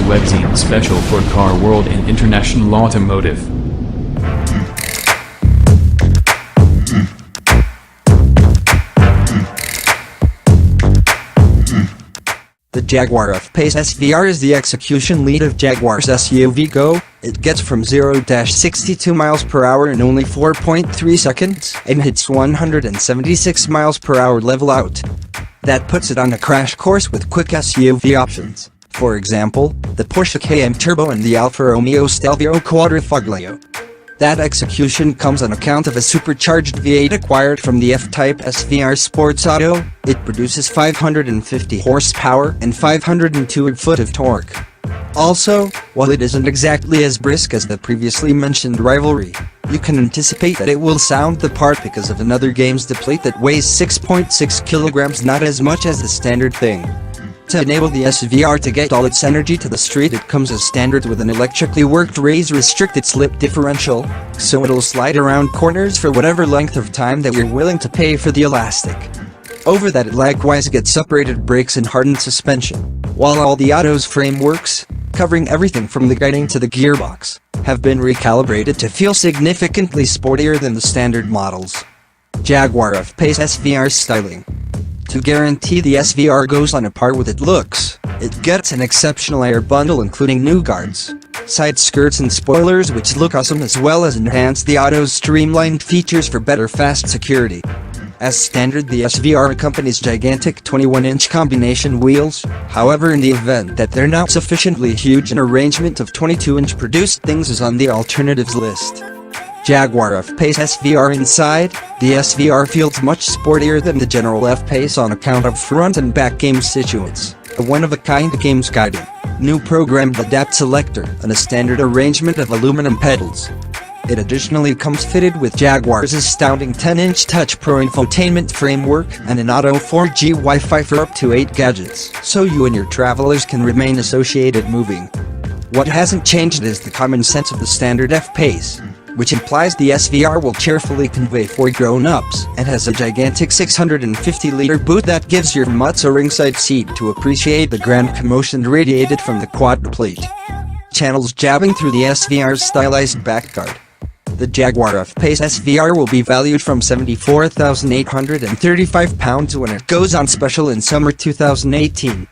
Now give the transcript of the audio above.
webzine special for Car World and International Automotive. The Jaguar F-Pace SVR is the execution lead of Jaguar's SUV Go. It gets from 0-62 miles per hour in only 4.3 seconds and hits 176 miles per hour level out. That puts it on a crash course with quick SUV options. For example, the Porsche Cayenne Turbo and the Alfa Romeo Stelvio Quadrifoglio. That execution comes on account of a supercharged V8 acquired from the F-Type SVR sports auto. It produces 550 horsepower and 502 foot of torque. Also, while it isn't exactly as brisk as the previously mentioned rivalry, you can anticipate that it will sound the part because of another game's deplete that weighs 6.6 kilograms, not as much as the standard thing. To enable the SVR to get all its energy to the street, it comes as standard with an electrically worked restricted slip differential, so it'll slide around corners for whatever length of time that you're willing to pay for the elastic. Over that, it likewise gets separated brakes and hardened suspension, while all the auto's frameworks, covering everything from the guiding to the gearbox, have been recalibrated to feel significantly sportier than the standard models. Jaguar F-Pace SVR styling. To guarantee the SVR goes on a par with its looks, it gets an exceptional air bundle including new guards, side skirts and spoilers which look awesome, as well as enhance the auto's streamlined features for better fast security. As standard, the SVR accompanies gigantic 21-inch combination wheels. However, in the event that they're not sufficiently huge, an arrangement of 22-inch produced things is on the alternatives list. Jaguar F-Pace SVR inside. The SVR feels much sportier than the general F-Pace on account of front and back game situants, a one-of-a-kind games guiding, new programmed adapt selector, and a standard arrangement of aluminum pedals. It additionally comes fitted with Jaguar's astounding 10-inch Touch Pro infotainment framework and an auto 4G Wi-Fi for up to 8 gadgets, so you and your travelers can remain associated moving. What hasn't changed is the common sense of the standard F-Pace, which implies the SVR will cheerfully convey for grown-ups and has a gigantic 650-liter boot that gives your mutts a ringside seat to appreciate the grand commotion radiated from the quadruplete. Channels jabbing through the SVR's stylized backguard. The Jaguar F-Pace SVR will be valued from £74,835 when it goes on special in summer 2018.